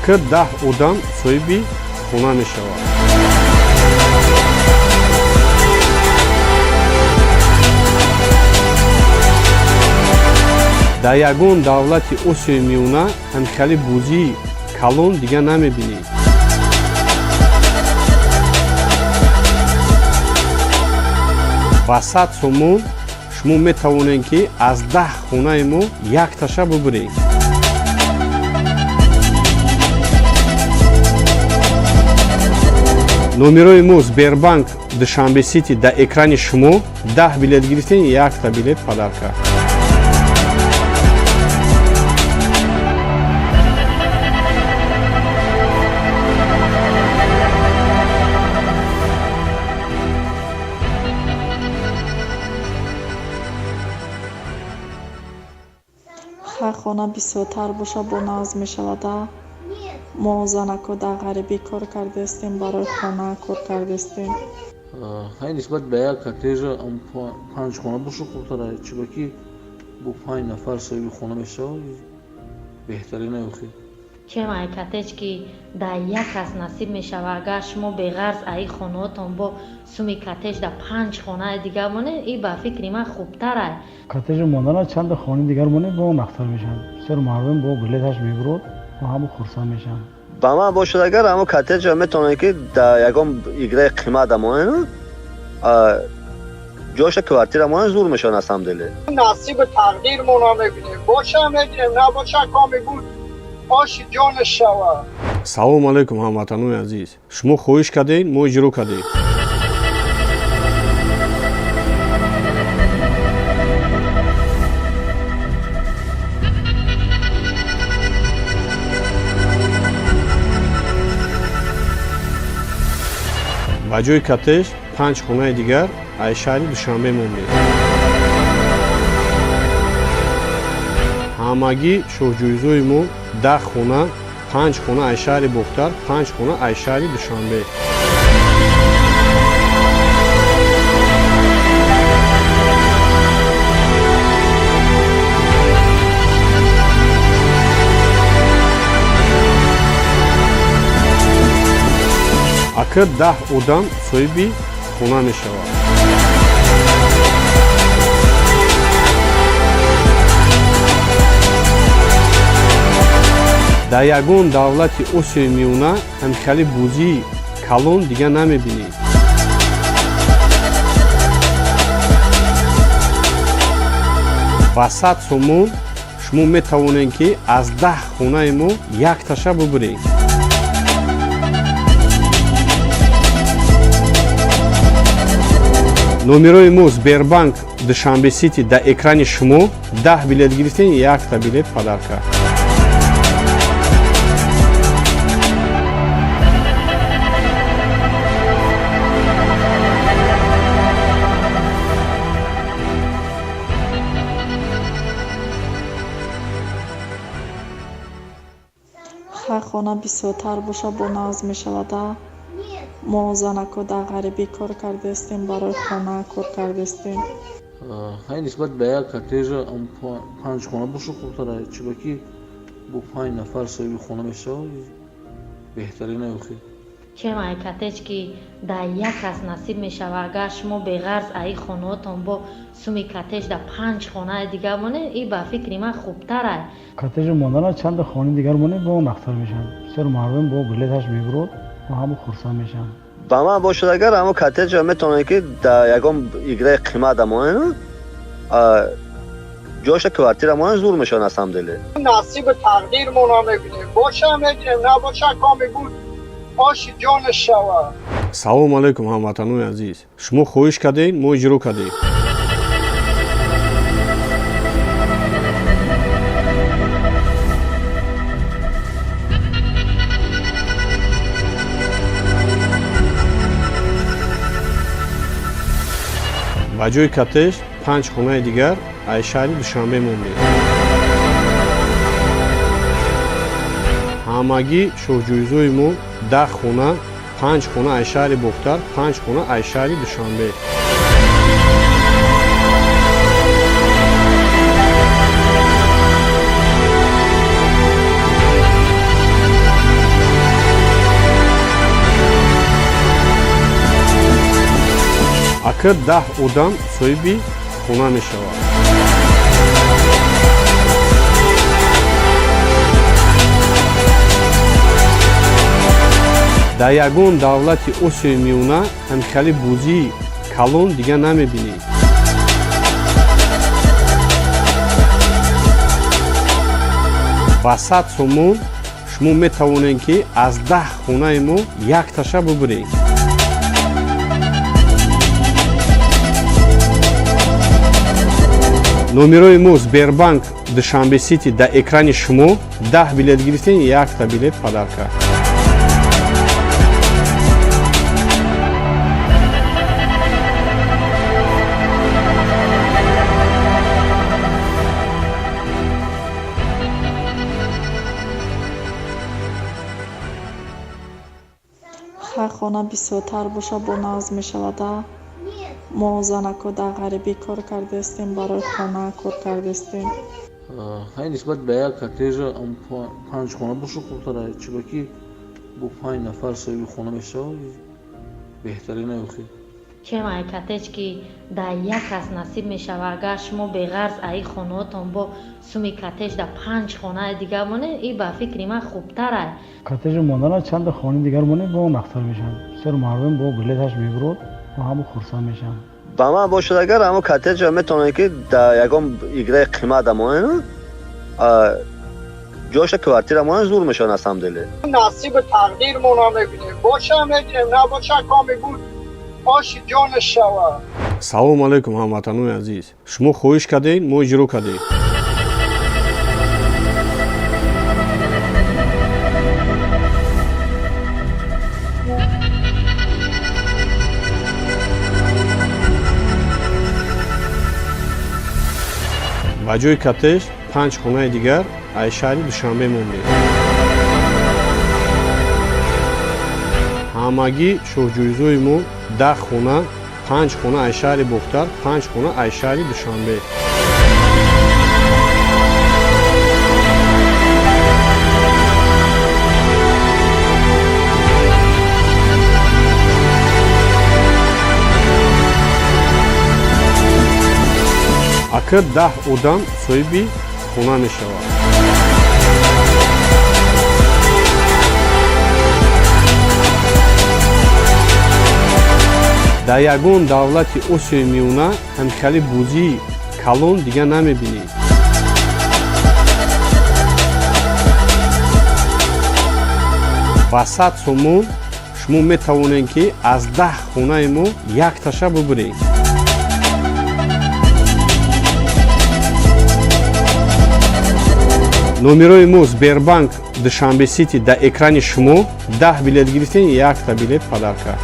акр 10 одам соҳиби хона мешавад. дар ягон давлати осиёи миёна ҳамихали бузии калон дигар намебинед. ба 100 сомон шумо метавонед ки аз 10 хонаи мо якташа бубуред. номерои мо Сбербанк Душанбе Сити дар экрани шумо 10 билет гирифтен, якта билет падарка. ҳар хона бисёртар боша бо назм мешавад. мо занако дар ғарибӣ кор кардастем, барои хона кор кардастем. ҳай нисбат ба як коттеҷа 5 хона боша хубтара, чиба ки бо 5 нафар соҳиби хона мешавад беҳтарина ёхи. чем ай коттеҷ ки дар як кас насиб мешавад, агар шумо беғарз аи хонаотон бо суми коттеҷ дар 5 хонаи дигар монед, ин ба фикри ман хубтар аст. коттеҷи мондана чанда хонаи дигар монед бо нахтар мешавад. бисёр мардум бо билеташ мебурад ва ҳамо хурсанд мешаванд. ба ман бошад агар ҳамо коттеҷа метавонед ки дар ягон играи қимат монед, ҷоша квартира монед зур мешавад аз ҳамдиле. насиби тақдирмона мебинем, боша мегирем, набоша коми буд оши ҷонаш шавад. салому алайкум ҳамватанони азиз, шумо хоҳиш кардед, мо иҷро кардем. ба ҷои коттеҷ 5 хонаи дигар аз шаҳри Душанбе мондем. ҳамагӣ шоҳҷӯизои мо 10 хона, 5 хона аз шаҳри Бохтар, 5 хона аз шаҳри Душанбе. акр 10 одам соҳиби хона мешавад. дар ягон давлати осиёи миёна ҳамихали бузии калон дигар намебинед. ба 100 сомон шумо метавонед ки аз 10 хонаи мо якташа бубуред. номерои мо Сбербанк Душанбе Сити дар экрани шумо 10 билет гирифтен, якта билет падарка. ҳар хона бисёртар боша бо назм мешавад. мо занако дар ғарибӣ кор кардастем, барои хона кор кардастем. ҳай нисбат ба як коттеҷа 5 хона боша хубтара, чиба ки бо 5 нафар соҳиби хона мешавад беҳтарина ёхи. чем ай коттеҷ ки дар як кас насиб мешавад, агар шумо беғарз аи хонаотон бо суми коттеҷ дар 5 хонаи дигар монед, ин ба фикри ман хубтар аст. коттеҷи мондана чанда хонаи дигар монед бо нахтар мешавад. бисёр мардум бо билеташ мебурад ва ҳамо хурсанд мешаванд. ба ман бошад агар ҳамо коттеҷа метавонед ки дар ягон играи қимат монед, ҷоша квартира монед зур мешавад аз ҳамдиле. насиби тақдирмона мебинем, боша мегирем, набоша коми буд оши ҷонаш шавад. салому алайкум ҳамватанони азиз, шумо хоҳиш кардед, мо иҷро кардем. ба ҷои коттеҷ 5 хонаи дигар аз шаҳри Душанбе мондем. ҳамагӣ шоҳҷӯизои мо 10 хона, 5 хона аз шаҳри Бохтар, 5 хона аз шаҳри Душанбе. акр 10 одам соҳиби хона мешавад. дар ягон давлати осиёи миёна ҳамихали бозии калон дига намебинед. ба 100 сомон шумо метавонед ки аз 10 хонаи мо якташа бубуред. номерои мо Сбербанк Душанбе Сити дар экрани шумо 10 билет гирифтен, якта билет падарка. ҳар хона бисёртар боша бо назм мешавада. мо занако дар ғарибӣ кор кардастем, барои хона кор кардастем. ҳай нисбат ба як коттеҷа 5 хона боша хубтара, чиба ки бо 5 нафар соҳиби хона мешавад беҳтарина ёхи. чем ай коттедж ки дар як кас насиб мешава, агар шумо беғарз аи хонаотон бо суми коттедж дар 5 хонаи дигар монед, ин ба фикри ман хубтар ай. коттеҷ мондана чанд хони дигар монед бо он ахтар мешавад. бисёр мардум бо билеташ мебурад ва ҳамон хурсанд мешаванд. ба ман бошад агар ҳамо коттеҷа метавонед ки дар ягон играи қимат амонед ҷоша квартира монед зур мешавад на самом деле. نصیب تقدیرمون رو میبینیم باشه میگیریم نباشه کامی بود آشی جانش شود. салому алайкум ҳамватанони азиз, шумо хоҳиш кардед, мо иҷро кардем. ба ҷои коттеҷ 5 хонаи дигар аз шаҳри Душанбе мондем. ҳамагӣ шоҳҷӯизои мо 10 хона, 5 хона аз шаҳри Бохтар, 5 хона аз шаҳри Душанбе. акр 10 одам соҳиби хона мешавад. дар ягон давлати осиёи миёна ҳамихали бозии калон дига намебинед. ба 100 сомон шумо метавонед ки аз 10 хонаи мо якташа бубуред. номерои мо Сбербанк Душанбе Сити дар экрани шумо 10 билет гирифтен, якта билет падарка.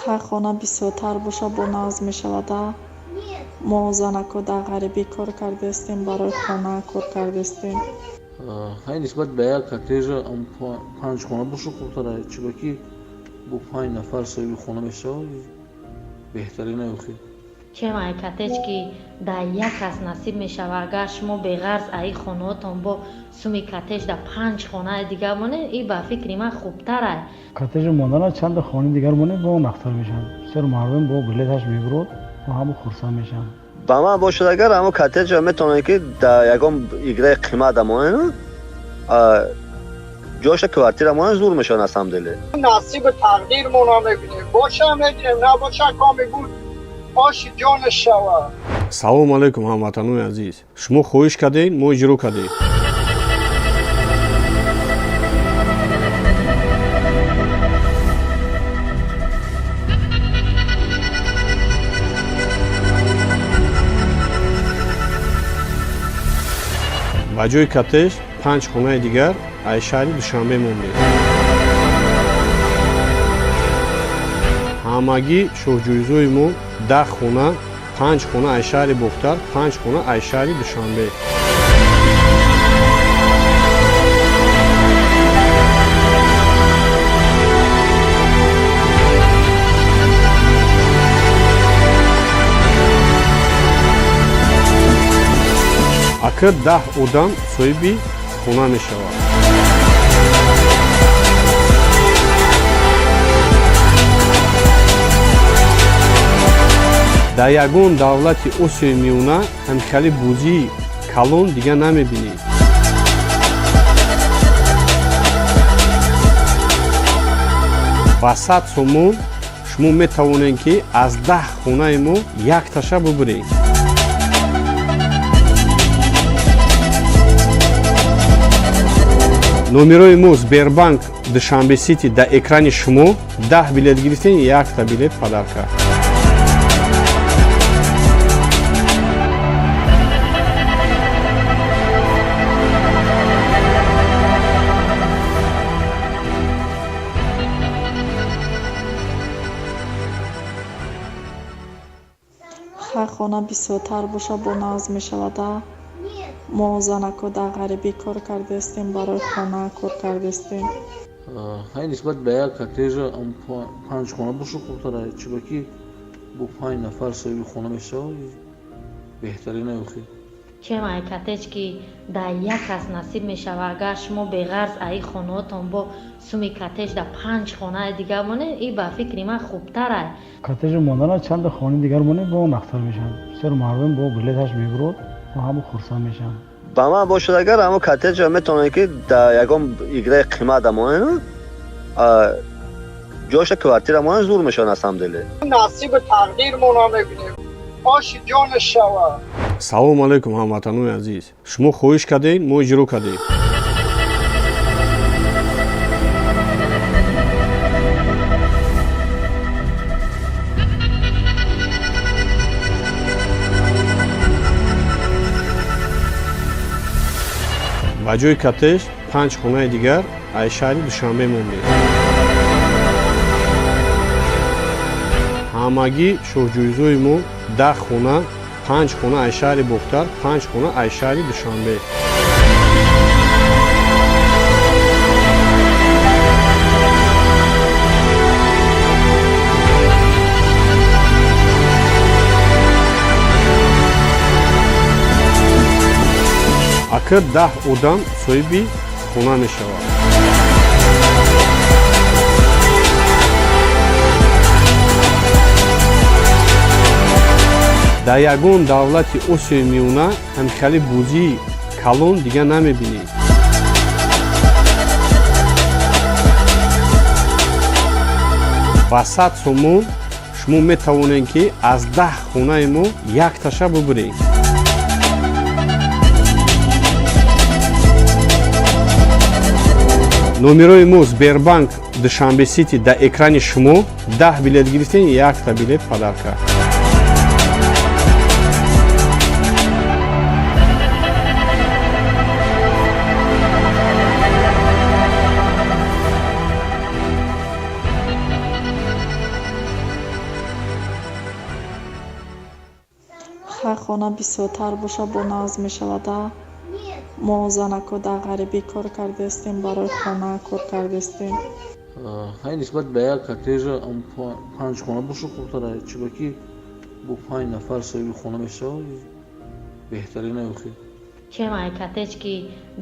ҳар хона бисёртар боша бо назм мешавада. мо занако дар ғарибӣ кор кардастем, барои хона кор кардастем. ҳай нисбат ба як коттеҷа 5 хона боша хубтара, чиба ки бо 5 нафар соҳиби хона мешавад беҳтарина ёхи. чем ай коттеҷ ки дар як кас насиб мешава, агар шумо беғарз аи хонаотон бо суми коттеҷ дар 5 хонаи дигар монед, ин ба фикри ман хубтар ай. коттеҷ мондана чанд хони дигар монед бо он ахтар мешавад. бисёр мардум бо билеташ мебурад ва ҳамон хурсанд мешаванд. ба ман бошад агар ҳамо коттеҷа метавонед ки дар ягон играи қимат амонед ҷоша квартира монед зур мешавад на самом деле. نصیب تقدیرمون رو میبینیم باشه میگیریم نباشه کامی بود آشی جانش شود. салому алайкум ҳамватанони азиз, шумо хоҳиш кардед, мо иҷро кардем. ба ҷои коттеҷ 5 хонаи дигар аз шаҳри Душанбе мондем. ҳамагӣ шоҳҷӯизои мо 10 хона, 5 хона аз шаҳри Бохтар, 5 хона аз шаҳри Душанбе. акр 10 одам соҳиби хона мешавад. дар ягон давлати осиёи миёна ҳамихали бузии калон дига намебинед. ба 100 сомон шумо метавонед ки аз 10 хонаи мо якташа бубуред. номерои мо Сбербанк Душанбе Сити дар экрани шумо 10 билет гирифтен, якта билет падарка. ҳар хона бисёртар боша бо назм мешавада. мо занако дар ғарибӣ кор кардаистем, барои хона кор кардаистем. ҳай нисбат ба як коттеҷа 5 хона боша хубтар аст, чиба ки бо 5 нафар соҳиби хона мешавад беҳтарин аст. чем ай коттеҷ ки дар як кас насиб мешава, агар шумо беғарз аи хонаотон бо суми коттеҷ дар 5 хонаи дигар монед, ин ба фикри ман хубтар аст. коттеҷи мондана чанда хонаи дигар монед бо он ахтар мешавад. бисёр мардум бо билеташ мебурад ва ҳамо хурсанд мешаванд. ба ман бошад агар ҳамо коттеҷа метавонед ки дар ягон играи қимат дамонед, ҷоша квартира монед зур мешавад аз ҳамдиле. насиби тақдирмонро мебинем. оши ҷони шава. салому алайкум ҳамватанои азиз. шумо хоҳиш кардед, мо иҷро кардем. ба ҷои коттеҷ 5 хонаи дигар аз шаҳри Душанбе мондем. ҳамагӣ шоҳҷӯизои мо 10 хона, 5 хона аз шаҳри Бохтар, 5 хона аз шаҳри Душанбе. акр 10 одам соҳиби хона мешавад. дар ягон давлати осиёи миёна ҳамихали бузии калон дига намебинед. ба 100 сомон шумо метавонед ки аз 10 хонаи мо якташа бубуред. номерои мо Сбербанк Душанбе Сити дар экрани шумо 10 билет гирифтен, якта билет падарка. ҳар хона бисёртар боша бо назм мешавада. мо занако дар ғарибӣ кор кардаистем, барои хона кор кардаистем. ҳай нисбат ба як коттеҷа 5 хона боша хубтар аст, чиба ки бо 5 нафар соҳиби хона мешавад беҳтарин аст. чем ай коттеҷ ки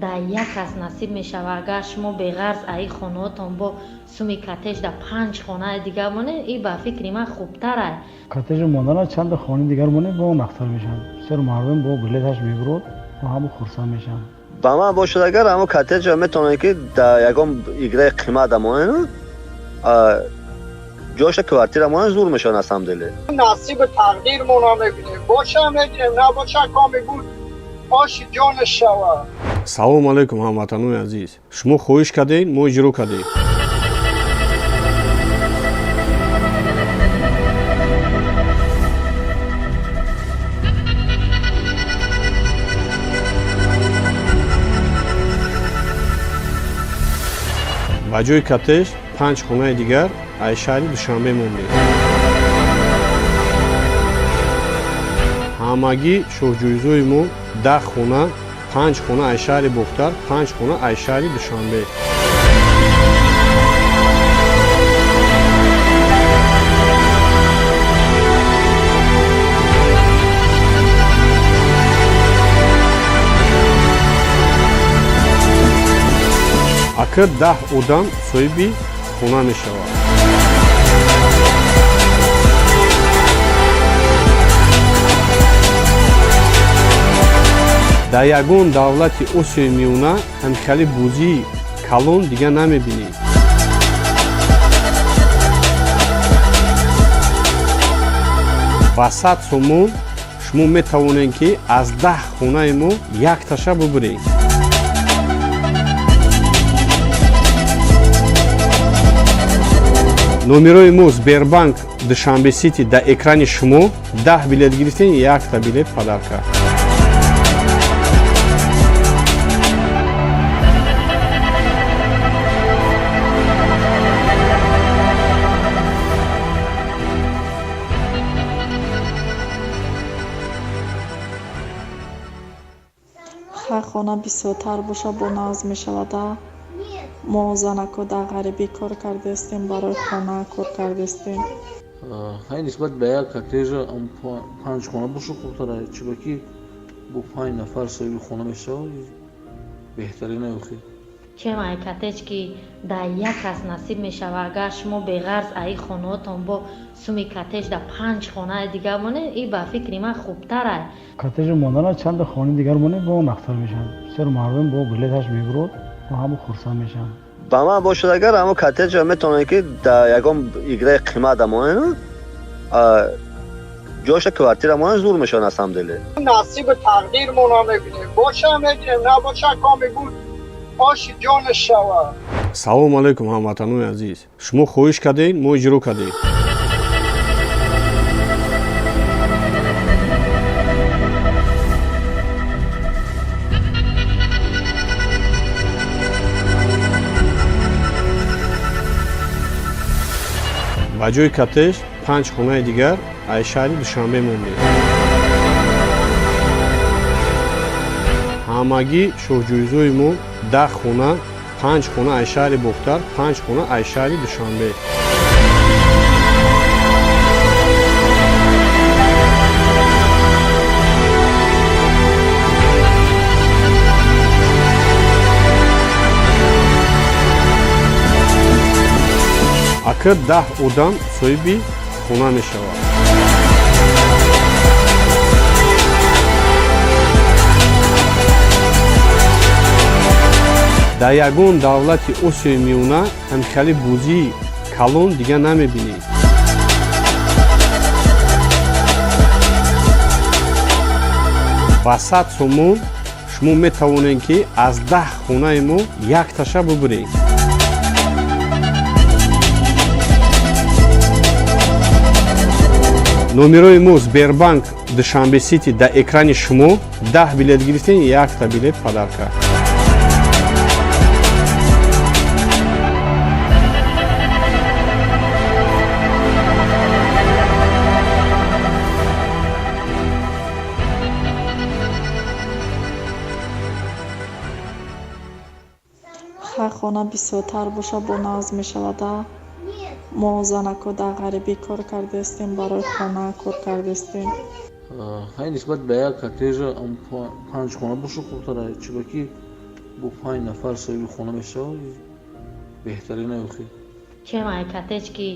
дар як кас насиб мешава, агар шумо беғарз аи хонаотон бо суми коттеҷ дар 5 хонаи дигар монед, ин ба фикри ман хубтар аст. коттеҷи мондана чанда хонаи дигар монед бо он ахтар мешавад. бисёр мардум бо билеташ мебурад ва ҳамо хурсанд мешаванд. ба ман бошад агар ҳамо коттеҷа метавонед ки дар ягон играи қимат дамонед, ҷоша квартира монед зур мешавад аз ҳамдиле. насиби тақдирмонро мебинем. боша мегирем, набоша коми буд. оши ҷони шава. салому алайкум ҳамватанои азиз. шумо хоҳиш кардед, мо иҷро кардем. ба ҷои коттеҷ 5 хонаи дигар аз шаҳри Душанбе мондем. ҳамагӣ шоҳҷӯизои мо 10 хона, 5 хона аз шаҳри Бохтар, 5 хона аз шаҳри Душанбе. акр 10 одам соҳиби хона мешавад. дар ягон давлати осиёи миёна ҳамикали бӯзии калон дига намебинед. ба 100 сомон шумо метавонед ки аз 10 хонаи мо якташа бубуред. номерои мо Сбербанк Душанбе Сити дар экрани шумо 10 билет гирифтен, 1 билет падарка. ҳар хона бисёртар боша бо назм мешавада. мо занако дар ғарибӣ кор кардаистем, барои хона кор кардаистем. ҳай нисбат ба як коттеҷа 5 хона боша хубтара, чиба ки бо 5 нафар соҳиби хона мешавад беҳтарина охир. чем ай коттедж ки дар як кас насиб мешава, агар шумо беғарз аи хонаотон бо суми коттедж дар 5 хонаи дигар монед, ин ба фикри ман хубтар ай. коттеҷи мондана чанда хонаи дигар монед бо он ахтар мешавад. бисёр мардум бо билеташ мебурад ва ҳамо хурсанд мешаванд. ба ман бошад агар ҳамо коттеҷа метавонед ки дар ягон играи қимат амонед ҷоша квартира монед зур мешавад асамделе. نصیب تقدیرمون رو میبینیم باشه میگیریم نباشه کامی بود آش جان شوا. салому алайкум ҳамватанони азиз, шумо хоҳиш кардед, мо иҷро кардем. ба ҷои коттеҷ 5 хонаи дигар аз шаҳри Душанбе мондем. ҳамагӣ шоҳҷӯизои мо 10 хона, 5 хона аз шаҳри Бохтар, 5 хона аз шаҳри Душанбе. акр 10 одам соҳиби хона мешавад. дар ягон давлати осиёи миёна ҳамикали бӯзии калон дига намебинед. ба 100 сомон шумо метавонед ки аз 10 хонаи мо якташа бубуред. номерои мо Сбербанк Душанбе Сити дар экрани шумо 10 билет гирифтен, 1 билет падарка. ҳар хона бисёртар боша бо назм мешавада. мо занако дар ғарибӣ кор кардаистем, барои хона кор кардаистем. ҳай нисбат ба як коттеҷа 5 хона боша хубтара, чиба ки бо 5 нафар соҳиби хона мешавад беҳтарина охир. чем ай коттеҷ ки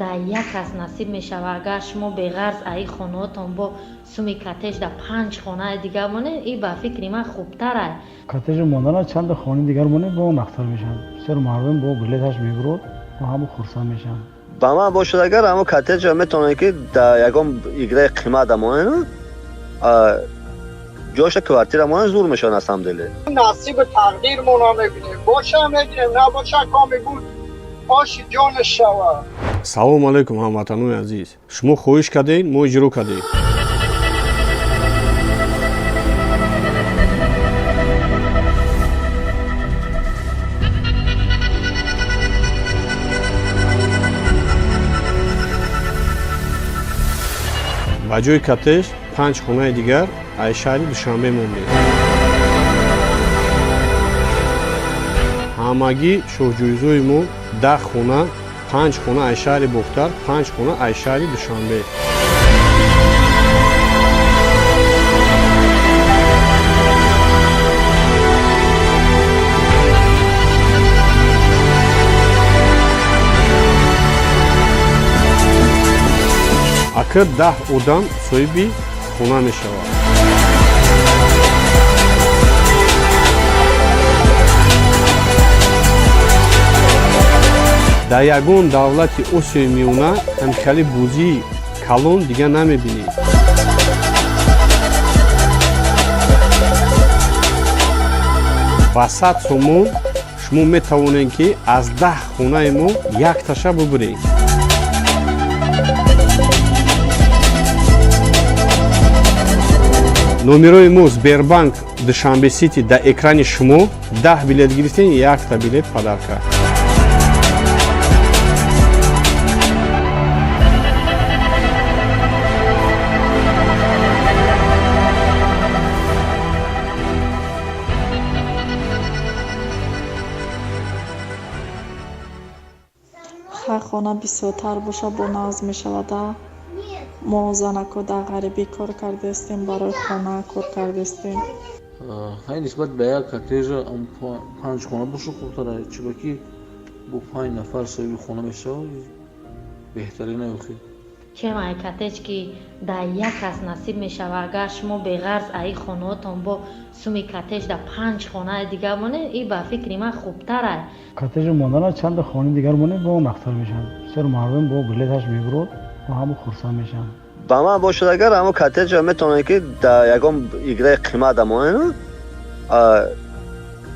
дар як кас насиб мешава, агар шумо беғарз аи хонаотон бо суми коттеҷ дар 5 хонаи дигар монед, ин ба фикри ман хубтар ай. коттеҷи мондана чанда хонаи дигар монед бо он ахтар мешавад. бисёр мардум бо билеташ мебурад ва ҳамо хурсанд мешаванд. ба ман бошад агар ҳамо коттеҷа метавонед ки дар ягон играи қимат амонед ҷоша квартира монед зур мешавад асамделе. نصیب تقدیرمون رو میبینیم باشه میگیریم نباشه کامی بود آش جان شوا. салому алайкум ҳамватанони азиз, шумо хоҳиш кардед, мо иҷро кардем. ба ҷои коттеҷ 5 хонаи дигар аз шаҳри Душанбе мондем. ҳамагӣ шоҳҷӯизои мо 10 хона, 5 хона аз шаҳри Бохтар, 5 хона аз шаҳри Душанбе. акр 10 одам соҳиби хона мешавад. дар ягон давлати осиёи миёна ҳамчали бӯзии калон дига намебинед. ба 100 сомон шумо метавонед ки аз 10 хонаи мо якташа бубуред. номерои мо Сбербанк Душанбе Сити дар экрани шумо 10 билет гирифтен, якта билет падарка. ҳар хона бисёртар боша бо нағз мешавада. мо занако дар ғарибӣ кор кардастем, барои хона кор кардастем. ҳай нисбат ба як коттеҷа 5 хона боша хубтара, чиба ки бо 5 нафар соҳиби хона мешавад беҳтарина ёхи. чем ай коттедж ки дар як кас насиб мешава, агар шумо беғарз аи хонаотон бо суми коттедж дар 5 хонаи дигар монед, и ба фикри ман хубтар ай. коттеҷ мондана чанд хонаи дигар монед бо нахтар мешавад. бисёр мардум бо билеташ мебурад ва ҳамо хурсанд мешаванд. ба ман бошад агар ҳамо коттеҷа метавонед ки дар ягон играи қимат амонед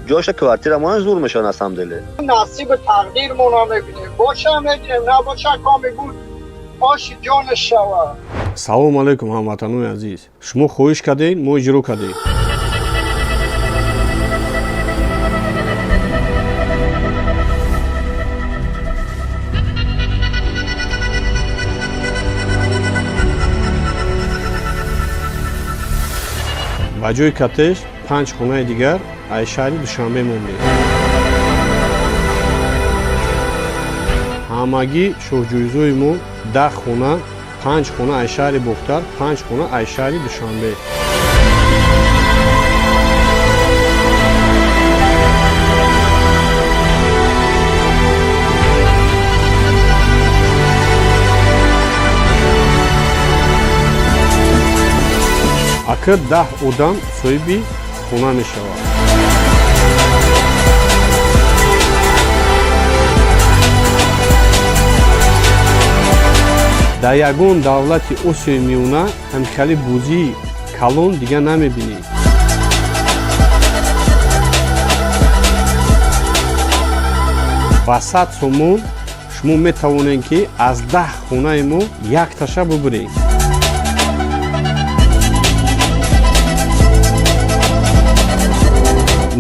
ҷоша квартира монед зур мешавад асамделе. نصیب تقدیرمون رو میبینیم باشه میگیریم نباشه کامی بود آشی جانش شود. салому алайкум ҳамватанони азиз, шумо хоҳиш кардед, мо иҷро кардем. ба ҷои коттеҷ 5 хонаи дигар аз шаҳри Душанбе мондем. ҳамагӣ шоҳҷӯизои мо 10 хона, 5 хона аз шаҳри Бохтар, 5 хона аз шаҳри Душанбе. акр 10 одам соҳиби хона мешавад. дар ягон давлати осиёи миёна ҳамчали бӯзии калон дига намебинед. ба 100 сомон шумо метавонед ки аз 10 хонаи мо якташа бубуред.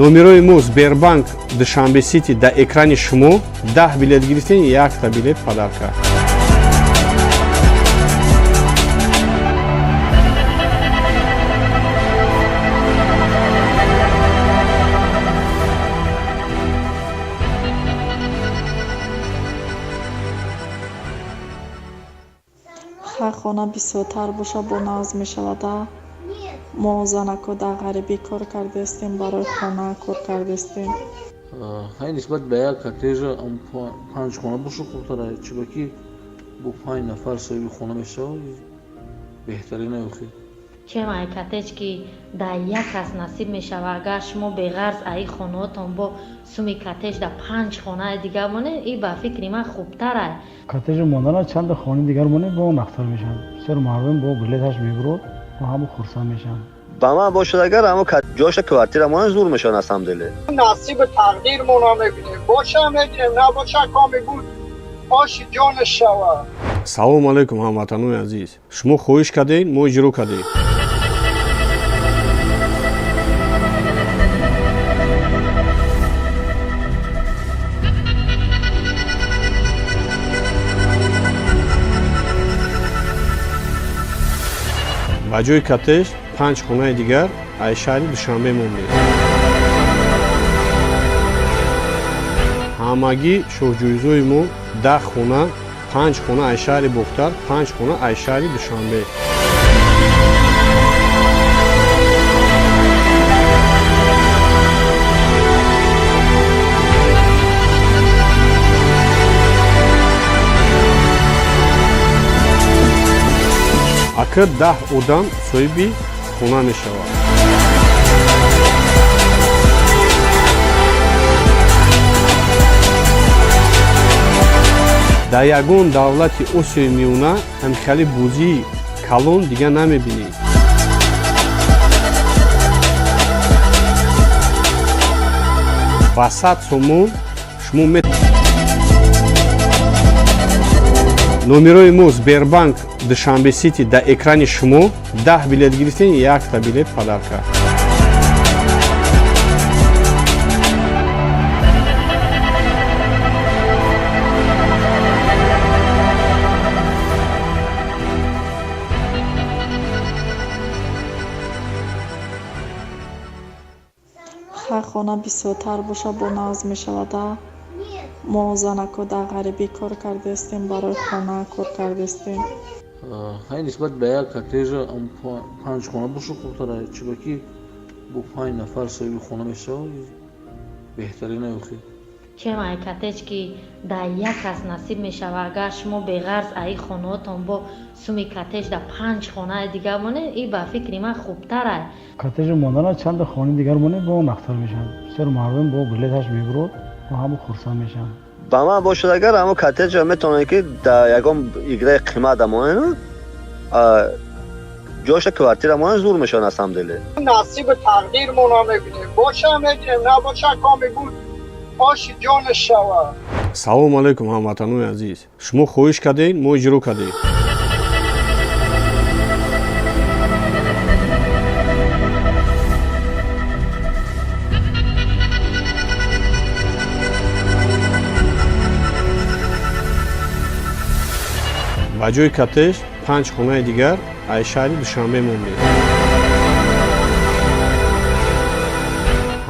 номерои мо Сбербанк Душанбе Сити дар экрани шумо 10 билет гирифтен, якта билет падарка. ҳар хона бисёртар боша бо нағз мешавада. мо занако дар ғарибӣ кор кардастем, барои хона кор кардастем. ҳай нисбат ба як коттеҷа 5 хона боша хубтара, чиба ки бо 5 нафар соҳиби хона мешавад беҳтарина ёхи. чем ай коттеҷ ки дар як кас насиб мешава, агар шумо беғарз аи хонаотон бо суми коттеҷ дар 5 хонаи дигар монед, и ба фикри ман хубтар ай. коттеҷ мондана чанд хонаи дигар монед бо нахтар мешавад. бисёр мардум бо билеташ мебурад ва ҳамо хурсанд мешаванд. ба ман бошад агар ҳамо ҷоша квартира монед зур мешавад асамделе. نصیب تقدیرمون رو میبینیم باشه میگیریم نباشه کامی بود آشی جانش شود. салому алайкум ҳамватанони азиз, шумо хоҳиш кардед, мо иҷро кардем. ба ҷои коттеҷ 5 хонаи дигар аз шаҳри Душанбе мондем. ҳамагӣ шоҳҷӯизои мо 10 хона, 5 хона аз шаҳри Бохтар, 5 хона аз шаҳри Душанбе. акр 10 одам соҳиби хона мешавад. дар ягон давлати осиёи миёна ҳамихали бозии калон дига намебинед. ба 100 сомон шумо номерои мо Сбербанк Душанбе Сити дар экрани шумо 10 билет гирифтен 1 билет падарка. ҳар хона бисёртар боша бо нағз мешавада. мо занако дар ғарибӣ кор кардастем, барои хона кор кардастем. ҳай нисбат ба як коттеҷа 5 хона боша хубтара, чиба ки бо 5 нафар соҳиби хона мешавад беҳтарина ёхи. чем ай коттедж ки дар як кас насиб мешава, агар шумо беғарз аи хонаотон бо суми коттедж дар 5 хонаи дигар монед, и ба фикри ман хубтар ай. коттеҷ мондана чанда хонаи дигар монед бо нахтар мешавад. бисёр мардум бо билеташ мебурад ва ҳамо хурсанд мешаванд. ба ман бошад агар ҳамо коттеҷа метавонед ки дар ягон играи қимат монед, ҷоша квартира монед зур мешавад аз ҳамдиле. نصیب تقدیرمون رو میبینیم باشه میگیریم نباشه کامی بود آشی جان شوا. салому алайкум ҳамватанои азиз, шумо хоҳиш кардед, мо иҷро кардем. ба ҷои коттеҷ 5 хонаи дигар аз шаҳри Душанбе мондем.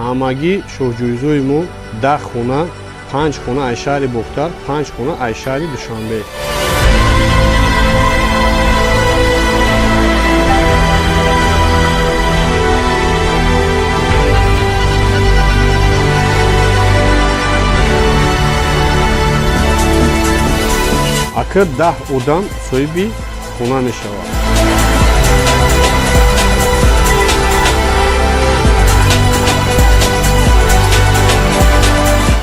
ҳамагӣ шоҳҷӯизои мо 10 хона, 5 хона аз шаҳри Бохтар, 5 хона аз шаҳри Душанбе. акр 10 одам соҳиби хона мешавад.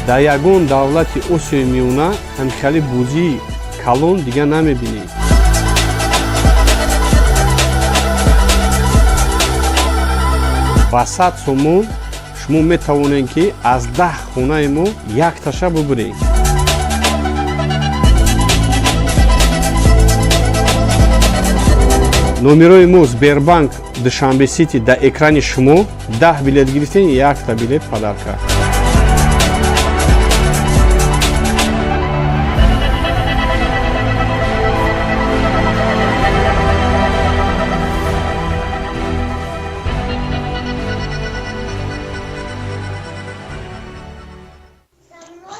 дар ягон давлати осиёи миёна ҳамихали бозии калон дига намебинед. ба 100 сомон шумо метавонед ки аз 10 хонаи мо якташа бубуред. номерои мо Сбербанк Душанбе Сити дар экрани шумо 10 билет гирифтен 1 билет падарка.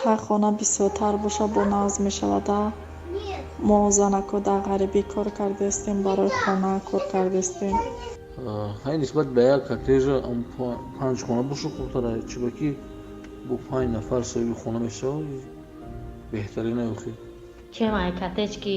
ҳар хона бисёртар боша бо нағз мешавада. мо занако дар ғарибӣ кор кардастем, барои хона кор кардастем. ҳай нисбат ба як коттеҷа 5 хона боша хубтара, чиба ки бо 5 нафар соҳиби хона мешавад беҳтарина ёхи. чем ай коттеҷ ки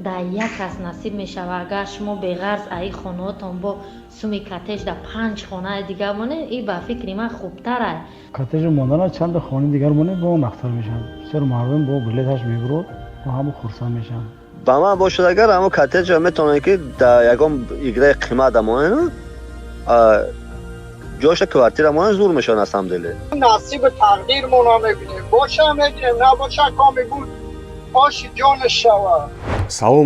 дар як кас насиб мешава, агар шумо беғарз аи хонаотон бо суми коттеҷ дар 5 хонаи дигар монед, и ба фикри ман хубтар ай. коттеҷ мондана чанда хонаи дигар монед бо нахтар мешавад. бисёр мардум бо билеташ мебурад ва ҳамо хурсанд мешаванд. ба ман бошад агар ҳамо коттеҷа метавонед ки дар ягон играи қимат монед, ҷоша квартира монед зур мешавад аз ҳамдиле. نصیب تقدیرمون رو میبینیم باشه میگیریم نباشه کامی بود آشی جان شوا. салом